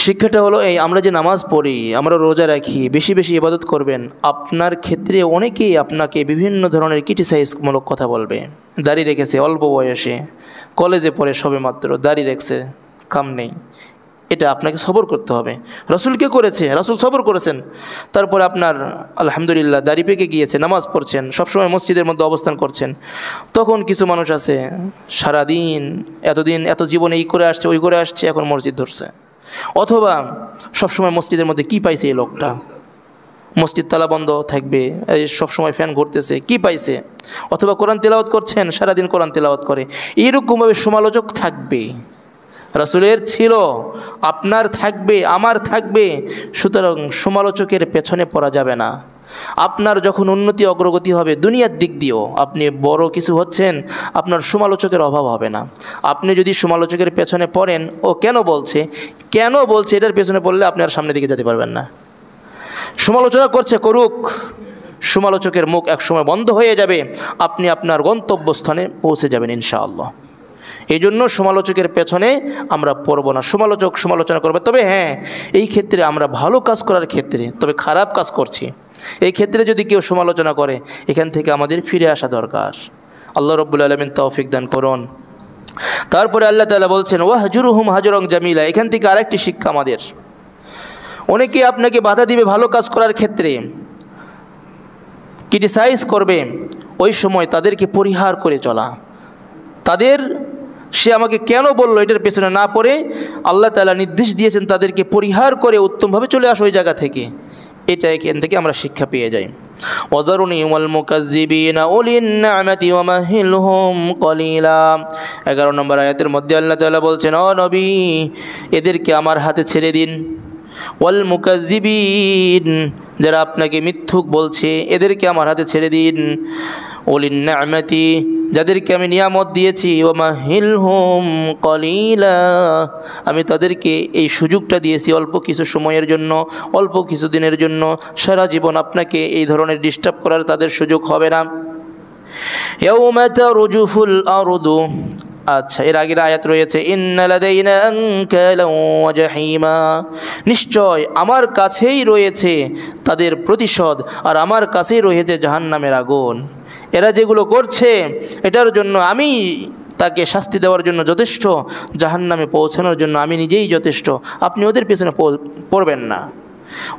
শিক্ষাটা হলো এই, আমরা যে নামাজ পড়ি, আমরা রোজা রাখি, বেশি বেশি ইবাদত করবেন, আপনার ক্ষেত্রে অনেকেই আপনাকে বিভিন্ন ধরনের ক্রিটিসাইজমূলক কথা বলবে। দাড়ি রেখেছে অল্প বয়সে, কলেজে পড়ে সবে মাত্র, দাড়ি রেখেছে, কাম নেই, এটা আপনাকে সবর করতে হবে। রসুল কে করেছে? রসুল সবর করেছেন। তারপরে আপনার আলহামদুলিল্লাহ দাড়ি পেকে গিয়েছে, নামাজ পড়ছেন, সবসময় মসজিদের মধ্যে অবস্থান করছেন। তখন কিছু মানুষ আছে সারাদিন, এতদিন এত জীবনে এই করে আসছে, ওই করে আসছে, এখন মসজিদ ধরছে। অথবা সবসময় মসজিদের মধ্যে কি পাইছে এই লোকটা, মসজিদ তালা বন্ধ থাকবে, সবসময় ফ্যান ঘুরতেছে, কি পাইছে? অথবা কোরআন তেলাওয়াত করছেন, সারাদিন কোরআন তেলাওয়াত করে, এইরকমভাবে সমালোচক থাকবে। রাসূলের ছিল, আপনার থাকবে, আমার থাকবে। সুতরাং সমালোচকের পেছনে পড়া যাবে না। আপনার যখন উন্নতি অগ্রগতি হবে দুনিয়ার দিক দিয়েও, আপনি বড় কিছু হচ্ছেন, আপনার সমালোচকের অভাব হবে না। আপনি যদি সমালোচকের পেছনে পড়েন, ও কেন বলছে এটার পেছনে পড়লে আপনি আর সামনের দিকে যেতে পারবেন না। সমালোচনা করছে, করুক, সমালোচকের মুখ একসময় বন্ধ হয়ে যাবে, আপনি আপনার গন্তব্যস্থানে পৌঁছে যাবেন ইনশাআল্লাহ। এই জন্য সমালোচকের পেছনে আমরা পড়ব না। সমালোচক সমালোচনা করবে, তবে হ্যাঁ, এই ক্ষেত্রে আমরা ভালো কাজ করার ক্ষেত্রে, তবে খারাপ কাজ করছি এই ক্ষেত্রে যদি কেউ সমালোচনা করে, এখান থেকে আমাদের ফিরে আসা দরকার। আল্লাহ রাব্বুল আলামিন তৌফিক দান করুন। তারপরে আল্লাহ তাআলা বলছেন ওয়াহজুরহুম হাজরান জামিলা। এখান থেকে আরেকটি শিক্ষা আমাদের, অনেকে আপনাকে বাধা দিবে ভালো কাজ করার ক্ষেত্রে, ক্রিটিসাইজ করবে, ওই সময় তাদেরকে পরিহার করে চলা। সে আমাকে কেন বললো এটার পেছনে না পড়ে আল্লাহ তাআলা নির্দেশ দিয়েছেন তাদেরকে পরিহার করে উত্তমভাবে চলে আসো ওই জায়গা থেকে। এটা এখান থেকে আমরা শিক্ষা পেয়ে যাই। ওয়াজারুনি ওয়াল মুকাজ্জিবিনা উলিন নি'মাতি ওয়া মাহিলহুম কলিলা। 11 নম্বর আয়াতের মধ্যে আল্লাহ তাআলা বলছেন, ও নবী, এদেরকে আমার হাতে ছেড়ে দিন। ওয়াল মুকাজ্জিবিন, যারা আপনাকে মিথ্যুক বলছে, এদেরকে আমার হাতে ছেড়ে দিন। উলিন নি'মাতি, যাদেরকে আমি নিয়ামত দিয়েছি, ওয়া মাহিলহুম কলিলা, আমি তাদেরকে এই সুযোগটা দিয়েছি অল্প কিছু সময়ের জন্য, অল্প কিছু দিনের জন্য। সারা জীবন আপনাকে এই ধরনের ডিস্টার্ব করার তাদের সুযোগ হবে না। ইয়াউমা তারজুফুল আরদু, আচ্ছা, এর আগের আয়াত রয়েছে ইন্না লাদাইনা আনকালান ওয়া জাহিমা, নিশ্চয় আমার কাছেই রয়েছে তাদের প্রতিশোধ, আর আমার কাছেই রয়েছে জাহান্নামের আগুন। এরা যেগুলো করছে এটার জন্য আমি তাকে শাস্তি দেওয়ার জন্য যথেষ্ট, জাহান্নামে পৌঁছানোর জন্য আমি নিজেই যথেষ্ট। আপনি ওদের পেছনে পড়বেন না।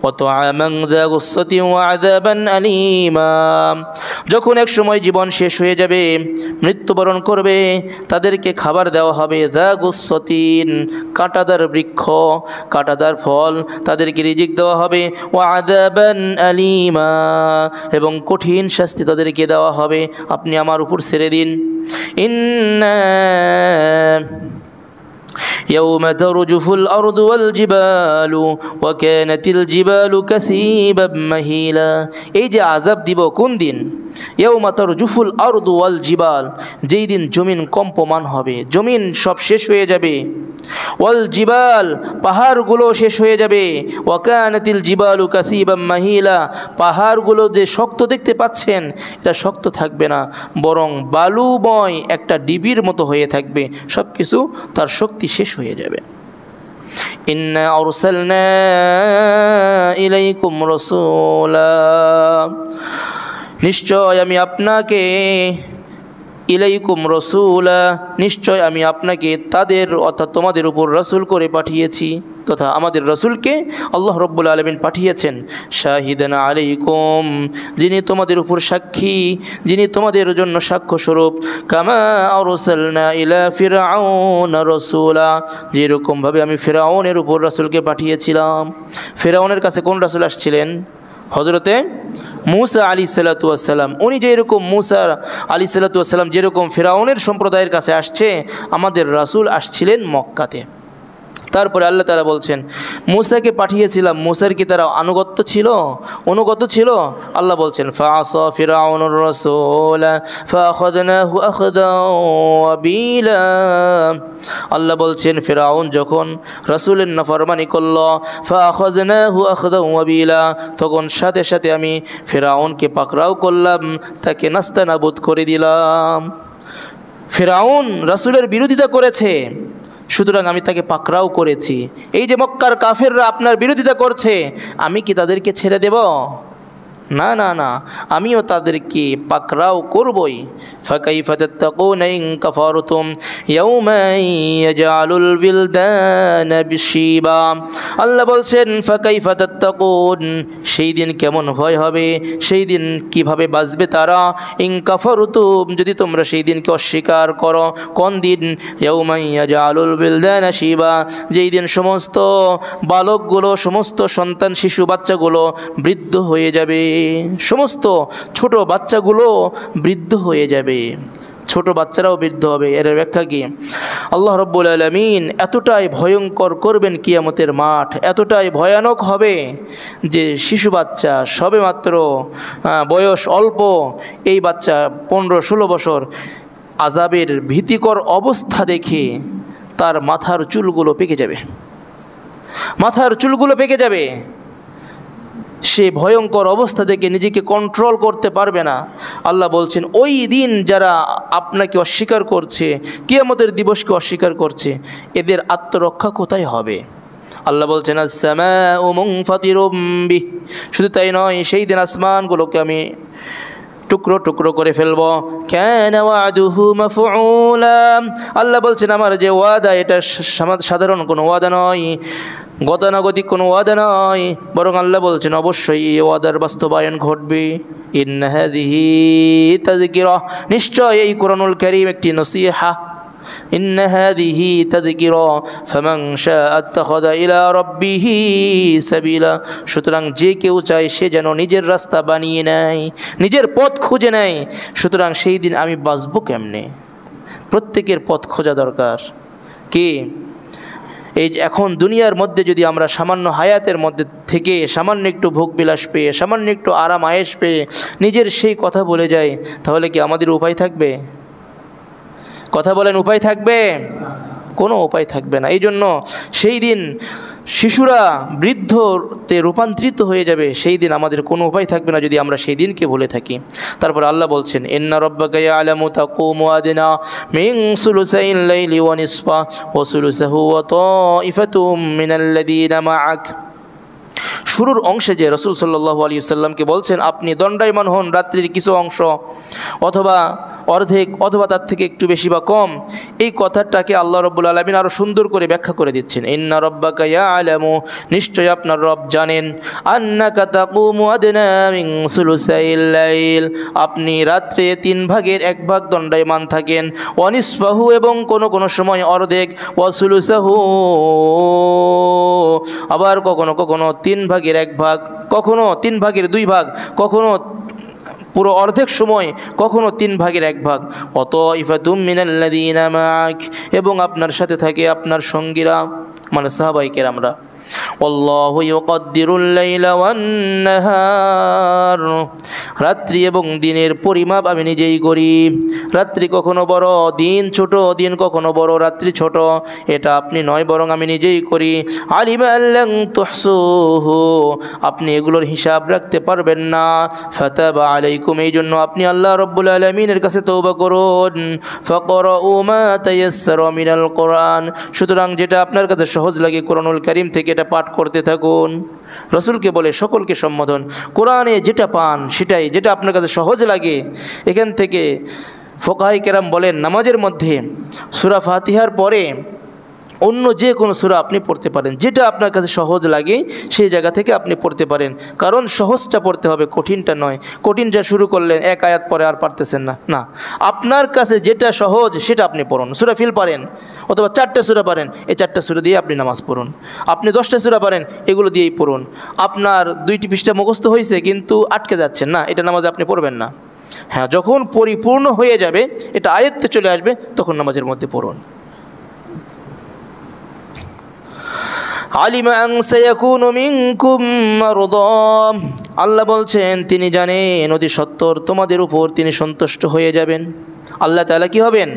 وطعاما ذا غصة وعذابا أليما। যখন এক সময় জীবন শেষ হয়ে যাবে, মৃত্যুবরণ করবে, তাদেরকে খাবার দেওয়া হবে যা গুসসতিন, কাঁটাদার বৃক্ষ, কাঁটাদার ফল, তাদেরকে রিজিক দেওয়া হবে। ওয়াদাবান আলিমা, এবং কঠিন শাস্তি তাদেরকে দেওয়া হবে। আপনি আমার উপর ছেড়ে দিন। ইন্না يوم ترجف الأرض والجبال وكانت الجبال كثيبا مهيلا। এই যে আযাব দিব কোন দিন? ইয়াউমা তারজুফুল আরদু ওয়াল জিবাল, যেই দিন জমিন কম্পমান হবে, জমিন সব শেষ হয়ে যাবে। ওয়াল জিবাল, পাহাড়গুলো শেষ হয়ে যাবে। ওয়াকানাতিল জিবালু কাসিবাম মাহিলা, পাহাড়গুলো যে শক্ত দেখতে পাচ্ছেন এটা শক্ত থাকবে না, বরং বালুময় একটা ডিবির মতো হয়ে থাকবে, সব কিছু তার শক্তি শেষ হয়ে যাবে। ইন্না আরসালনা ইলাইকুম রাসূলা, নিশ্চয় আমি আপনাকে, ইলাইকুম রাসূলা, নিশ্চয় আমি আপনাকে তাদের অর্থাৎ তোমাদের উপর রাসূল করে পাঠিয়েছি, তথা আমাদের রাসূলকে আল্লাহ রাব্বুল আলামিন পাঠিয়েছেন। শাহিদান আলাইকুম, যিনি তোমাদের উপর সাক্ষী, যিনি তোমাদের জন্য সাক্ষ্য স্বরূপ। কামা আরসালনা ইলা ফিরআউনা রাসূলা, যেরকমভাবে আমি ফিরআউনের উপর রাসূলকে পাঠিয়েছিলাম। ফিরআউনের কাছে কোন রাসূল আসছিলেন? হযরতে মূসা আলাইহিসসালাতু ওয়াসসালাম। উনি যেরকম মূসা আলাইহিসসালাতু ওয়াসসালাম যেরকম ফিরআউনের সম্প্রদায়ের কাছে আসছে, আমাদের রাসূল আসছিলেন মক্কাতে। তারপরে আল্লাহ তাআলা বলছেন মূসাকে পাঠিয়েছিলাম, মূসার কি তারা অনুগত ছিল? আল্লাহ বলছেন ফাআসা ফিরআউনুর রাসূলা ফাআখাযনাহু আখযান ওয়াবিলা। আল্লাহ বলছেন ফিরআউন যখন রাসূলের নাফরমানি করল, ফাআখাযনাহু আখযান ওয়াবিলা, তখন সাথে সাথে আমি ফিরআউনকে পাকড়াও করলাম, তাকে নাস্তানাবুদ করে দিলাম। ফিরআউন রাসূলের বিরোধিতা করেছে, সুতরাং আমি তাকে পাকড়াও করেছি। এই যে মক্কার কাফেররা আপনার বিরোধিতা করছে, আমি কি তাদেরকে ছেড়ে দেব? না না না, আমিও তাদেরকে পাকড়াও করবই। ফাকাইফা তাত্তাকুনা ইন কাফারতুম ইয়াওমান ইয়াজআলুল বিলদানা বিশিবা। আল্লাহ বলছেন ফাকাইফা তাত্তাকুন, সেই দিন কেমন ভয় হবে, সেই দিন কিভাবে বাঁচবে তারা। ইন কাফারতুম, যদি তোমরা সেই দিনকে অস্বীকার করো। কোন দিন? ইয়াওমান ইয়াজআলুল বিলদানা শিবা, যেই দিন সমস্ত বালকগুলো, সমস্ত সন্তান শিশু বাচ্চাগুলো বৃদ্ধ হয়ে যাবে, সমস্ত ছোট বাচ্চাগুলো বৃদ্ধ হয়ে যাবে, ছোট বাচ্চারাও বৃদ্ধ হবে। এর ব্যাখ্যা কি? আল্লাহ রাব্বুল আলামিন এতটাই ভয়ঙ্কর করবেন কিয়ামতের মাঠ, এতটাই ভয়ানক হবে যে শিশু বাচ্চা সবেমাত্র বয়স অল্প, এই বাচ্চা 15-16 বছর, আযাবের ভীতিকর অবস্থা দেখে তার মাথার চুলগুলো পেকে যাবে, মাথার চুলগুলো পেকে যাবে। সে ভয়ঙ্কর অবস্থা থেকে নিজেকে কন্ট্রোল করতে পারবে না। আল্লাহ বলছেন ওই দিন যারা আপনাকে অস্বীকার করছে, কিয়ামতের দিবসকে অস্বীকার করছে, এদের আত্মরক্ষা কোথায় হবে? আল্লাহ বলছেন আস-সামাউ মুনফাতিরুম বিহি, শুধু তাই নয়, সেই দিন আসমানগুলোকে আমি টুকরো টুকরো করে ফেলব। কানা ওয়াদুহু মাফউলা, আল্লাহ বলছেন আমার যে ওয়াদা এটা সাধারণ কোনো ওয়াদা নয়, গতানুগতিক কোনো ওয়াদা নয়, বরং আল্লাহ বলছেন অবশ্যই এই ওয়াদার বাস্তবায়ন ঘটবে। ইন্না হাযিহি তাযকিরা, নিশ্চয় এই কুরআনুল কারীম একটি নসিহা। ইন্না হাযিহি তাযকিরা ফামান শাআ আত্তাখাযা ইলা রাব্বিহি সাবিলা, সুতরাং যে কেউ চায় সে যেন নিজের রাস্তা বানিয়ে নেয়, নিজের পথ খুঁজে নেয়। সুতরাং সেই দিন আমি বাঁচবো কেমনে? প্রত্যেকের পথ খোঁজা দরকার। কে এই এখন দুনিয়ার মধ্যে যদি আমরা সামান্য হায়াতের মধ্যে থেকে সামান্য একটু ভোগ বিলাস পেয়ে, সামান্য একটু আরাম আয়েশ পেয়ে নিজের সেই কথা বলে যাই, তাহলে কি আমাদের উপায় থাকবে? কথা বলেন, উপায় থাকবে? কোনো উপায় থাকবে না। এই জন্য সেই দিন শিশুরা বৃদ্ধতে রূপান্তরিত হয়ে যাবে, সেই দিন আমাদের কোনো উপায় থাকবে না যদি আমরা সেই দিনকে ভুলে থাকি। তারপর আল্লাহ বলছেন ইন্না রাব্বাকা ইয়ালামু তাকুমু আদনা মিন সুলুসাইল লাইলি ওয়া নিসফা ওয়া সুলুসাহু ওয়া তাইফাতুম মিনাল্লাযীনা মা'আক, শুরুর অংশে যে রাসূল সাল্লাল্লাহু আলাইহি ওয়াসাল্লামকে বলছেন আপনি দণ্ডায়মান হন রাত্রির কিছু অংশ অথবা অর্ধেক অথবা তার থেকে একটু বেশি বা কম, এই কথাটাকে আল্লাহ রাব্বুল আলামিন আরও সুন্দর করে ব্যাখ্যা করে দিচ্ছেন। ইন্না রাব্বাকা ইয়ালামু, নিশ্চয় আপনার রব জানেন, আন্নাকা তাকুমু আদনা মিন সুলুসাইল লাইল, আপনি রাত্রে 3 ভাগের 1 ভাগ দণ্ডায়মান থাকেন, ওয়া নিসফাহু, এবং কোনো কোনো সময় অর্ধেক, ওয়া সুলুসাহু, আবার কখনো কখনো 3 ভাগের 1 ভাগ, কখনো 3 ভাগের 2 ভাগ, কখনো পুরো অর্ধেক সময়, কখনো 3 ভাগের 1 ভাগ। অতাইফাতুম মিনাল্লাযীনা মা'আক, এবং আপনার সাথে থাকে আপনার সঙ্গীরা, মানে সাহাবায়ে কেরামরা। আল্লাহু ইউকদ্দিরুল লাইলা ওয়ান নাহার, রাত্রি এবং দিনের পরিমাপ আমি নিজেই করি। রাত্রি কখনো বড়, দিন ছোট, দিন কখনো বড়, রাত্রি ছোট, এটা আপনি নয়, বরং আমি নিজেই করি। আলিমা আল্লান তুহসুহু, আপনি এগুলোর হিসাব রাখতে পারবেন না। ফাতাবা আলাইকুম, এই জন্য আপনি আল্লাহ রাব্বুল আলামিনের কাছে তওবা করুন। ফাকরাউ মা তায়াসসারা মিনাল কোরআন, সুতরাং যেটা আপনার কাছে সহজ লাগে কোরআনুল কারীম থেকে এটা পাঠ করতে থাকুন। রাসূলকে বলে সকলকে সম্বোধন, কোরআনে যেটা পান সেটাই, যেটা আপনার কাছে সহজ লাগে। এখান থেকে ফুকাহায়ে কেরাম বলেন নামাজের মধ্যে সূরা ফাতিহার পরে অন্য যে কোনো সূরা আপনি পড়তে পারেন, যেটা আপনার কাছে সহজ লাগে সেই জায়গা থেকে আপনি পড়তে পারেন, কারণ সহজটা পড়তে হবে, কঠিনটা নয়। কঠিনটা শুরু করলেন 1 আয়াত পরে আর পারতেছেন না, না, আপনার কাছে যেটা সহজ সেটা আপনি পড়ুন। সূরা ফিল পারেন অথবা 4টে সূরা পারেন, এই 4টে সূরা দিয়ে আপনি নামাজ পড়ুন। আপনি 10টে সূরা পারেন, এগুলো দিয়েই পড়ুন। আপনার 2টি পৃষ্ঠা মুখস্থ হয়েছে কিন্তু আটকে যাচ্ছেন না, এটা নামাজে আপনি পড়বেন না। হ্যাঁ, যখন পরিপূর্ণ হয়ে যাবে, এটা আয়াতে চলে আসবে, তখন নামাজের মধ্যে পড়ুন। আলিমা আন সায়াকুনু মিনকুম মারদা, আল্লাহ বলছেন তিনি জানেন অতি সত্বর তোমাদের উপর তিনি সন্তুষ্ট হয়ে যাবেন। আল্লাহ তাআলা কি হবেন?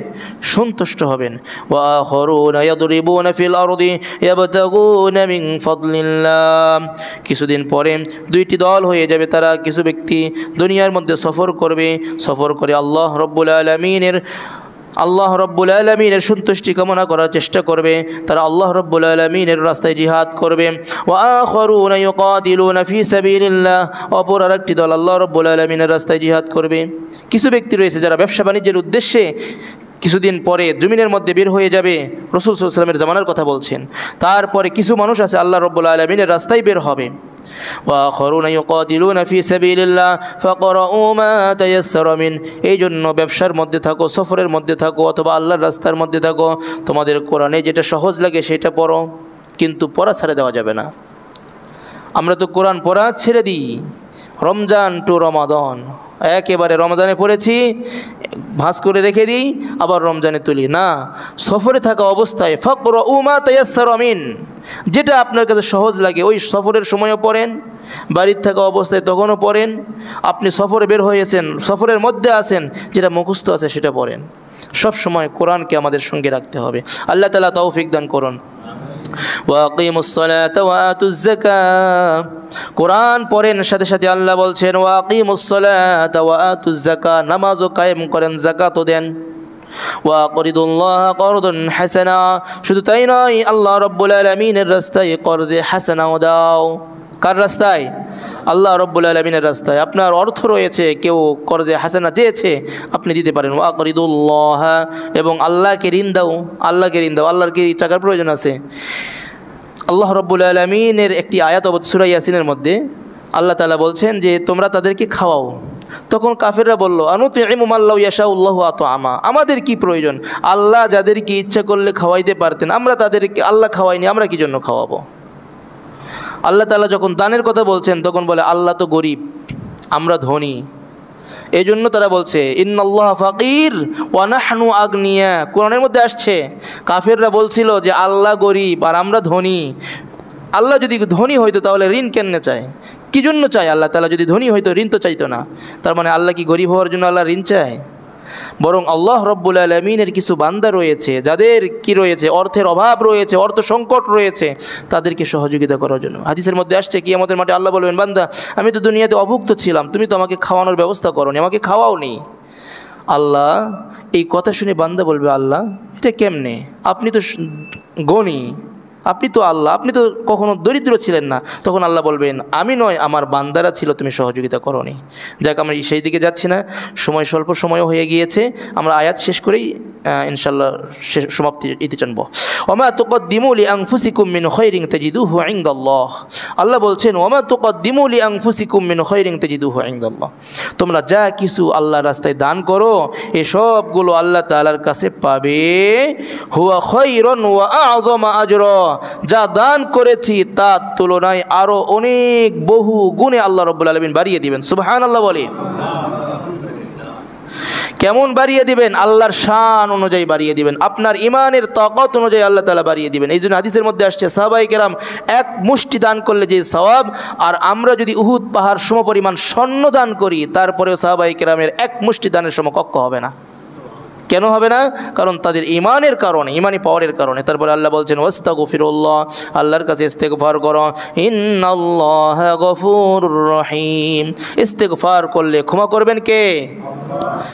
সন্তুষ্ট হবেন। ওয়া আখারুনা ইয়াদরিবুনা ফিল আরদি ইয়াবতাগুনা মিন ফাদলিল্লাহ, কিছুদিন পরে 2টি দল হয়ে যাবে, তারা কিছু ব্যক্তি দুনিয়ার মধ্যে সফর করবে, সফর করে আল্লাহ রাব্বুল আলামিনের সন্তুষ্টি কামনা করার চেষ্টা করবে, তারা আল্লাহ রাব্বুল আলামিনের রাস্তায় জিহাদ করবে। ওয়া আখারুনা ইউকাতিলুনা ফি সাবিলিল্লাহ, অপর আরেকটি দল আল্লাহ রাব্বুল আলামিনের রাস্তায় জিহাদ করবে। কিছু ব্যক্তি রয়েছে যারা ব্যবসা বাণিজ্যের উদ্দেশ্যে কিছুদিন পরে জমিনের মধ্যে বের হয়ে যাবে, রাসূল সাল্লাল্লাহু আলাইহি ওয়াসাল্লামের জামানার কথা বলছেন। তারপরে কিছু মানুষ আছে আল্লাহ রাব্বুল আলামিনের রাস্তায় বের হবে। ওয়াখরুনা ইউকাতিলুনা ফি সাবিলিল্লাহ ফাকরাউ মা তায়াসসারা মিন, এই জন্য ব্যবসার মধ্যে থাকো, সফরের মধ্যে থাকো, অথবা আল্লাহর রাস্তার মধ্যে থাকো, তোমাদের কোরআনে যেটা সহজ লাগে সেটা পড়ো, কিন্তু পড়া ছেড়ে দেওয়া যাবে না। আমরা তো কোরআন পড়া ছেড়ে দিই, রমজান টু রমাদান, একেবারে রমজানে পড়েছি ভাঁজ করে রেখে দিই, আবার রমজানে তুলি না। সফরে থাকা অবস্থায় ফাকরাউ মা তায়াসসারা মিন, যেটা আপনার কাছে সহজ লাগে ওই সফরের সময়ও পড়েন, বাড়িতে থাকা অবস্থায় তখনও পড়েন, আপনি সফরে বের হয়েছেন, সফরের মধ্যে আছেন, যেটা মুখস্থ আছে সেটা পড়েন। সব সময় কোরআনকে আমাদের সঙ্গে রাখতে হবে। আল্লাহ তাআলা তৌফিক দান করুন। ওয়াকিমুস সালাতা ওয়া আতুজ যাকাত, কোরআন পড়েন সাথে সাথে আল্লাহ বলছেন ওয়াকিমুস সালাতা ওয়া আতুজ যাকাত, নামাজও কায়েম করেন, যাকাতও দেন। ওয়াকরিদুল্লাহ করদুন হাসানা, শুধু তাই নয়, আল্লাহ রাব্বুল আলামিনের রাস্তায় কর্জে হাসানাও দাও। কার রাস্তায়? আল্লাহ রাব্বুল আলামিনের রাস্তায়। আপনার অর্থ রয়েছে, কেউ কর্জে হাসানা চেয়েছে, আপনি দিতে পারেন। ওয়াকরিদুল্লাহ, এবং আল্লাহকে ঋণ দাও, আল্লাহকে ঋণ দাও। আল্লাহর কি টাকার প্রয়োজন আছে? আল্লাহ রাব্বুল আলামিনের একটি আয়াত সূরা ইয়াসিনের মধ্যে আল্লাহ তাআলা বলছেন যে তোমরা তাদেরকে খাওয়াও। তখন কাফেররা বলল আনুতিইমু মাল্লাহু ইয়াশাউল্লাহু আতআমা, আমাদের কি প্রয়োজন? আল্লাহ যাদেরকে ইচ্ছা করলে খাওয়াইতে পারতেন, আমরা তাদেরকে, আল্লাহ খাওয়াইনি, আমরা কি জন্য খাওয়াবো? আল্লাহ তাআলা যখন দানের কথা বলছেন তখন বলে আল্লাহ তো গরিব, আমরা ধনী। এই জন্য তারা বলছে ইন্নাল্লাহ ফাকির ওয়া নাহনু আগনিয়া। কোরআনের মধ্যে আসছে কাফেররা বলছিল যে আল্লাহ গরিব আর আমরা ধনী। আল্লাহ যদি ধনী হইতো তাহলে ঋণ কেন চায়? কী জন্য চায়? আল্লাহ তাআলা যদি ধনী হইতো ঋণ তো চাইতো না। তার মানে আল্লাহ কি গরিব হওয়ার জন্য আল্লাহ ঋণ চায়? বরং আল্লাহ রাব্বুল আলামিনের কিছু বান্দা রয়েছে যাদের কি রয়েছে, অর্থের অভাব রয়েছে, অর্থ সংকট রয়েছে, তাদেরকে সহযোগিতা করার জন্য। হাদিসের মধ্যে আসছে কিয়ামতের মাঠে আল্লাহ বলবেন বান্দা আমি তো দুনিয়াতে অভুক্ত ছিলাম, তুমি তো আমাকে খাওয়ানোর ব্যবস্থা করোনি, আমাকে খাওয়াওনি। আল্লাহ এই কথা শুনে বান্দা বলবে আল্লাহ এটা কেমনে? আপনি তো গণী, আপনি তো আল্লাহ, আপনি তো কখনো দরিদ্র ছিলেন না। তখন আল্লাহ বলবেন, আমি নয়, আমার বান্দারা ছিল, তুমি সহযোগিতা করোনি। যাক, আমরা সেই দিকে যাচ্ছি না, সময় স্বল্প সময়ও হয়ে গিয়েছে। আমরা আয়াত শেষ করেই ইনশাআল্লাহ সমাপ্তি ইতি টানবো। ওমা তুকদ্দিমু লিআনফুসিকুম মিন খায়রিন তাজিদুহু ইনদাল্লাহ। আল্লাহ বলছেন, ওমা তুকদ্দিমু লিআনফুসিকুম মিন খায়রিন তাজিদুহু ইনদাল্লাহ। তোমরা যা কিছু আল্লাহর রাস্তায় দান করো, এসবগুলো আল্লাহ তাআলার কাছে পাবে। হুয়া খায়রুন ওয়া আ'যামা আজরা। যা দান করেছি তার তুলনায় আরো অনেক বহু গুণে আল্লাহ রাব্বুল আলামিন বাড়িয়ে দিবেন। সুবহানাল্লাহ বলি। কেমন বাড়িয়ে দিবেন? আল্লাহর শান অনুযায়ী বাড়িয়ে দিবেন, আপনার ইমানের তাকত অনুযায়ী আল্লাহ তাআলা বাড়িয়ে দিবেন। এই জন্য হাদিসের মধ্যে আসছে, সাহাবায়ে কেরাম এক মুষ্টি দান করলে যে সওয়াব, আর আমরা যদি উহুদ পাহাড় সমপরিমাণ স্বর্ণ দান করি, তারপরেও সাহাবায়ে কেরামের এক মুষ্টি দানের সমকক্ষ হবে না। কেন হবে না? কারণ তাদের ইমানের কারণে, ইমানি পাওয়ারের কারণে। তারপরে আল্লাহ বলছেন, ওয়াস্তাগফিরুল্লাহ, আল্লাহর কাছে ইস্তেগফার করো। ইন্নাল্লাহা গফুরুর রহিম। ইস্তেগফার করলে ক্ষমা করবেন কে?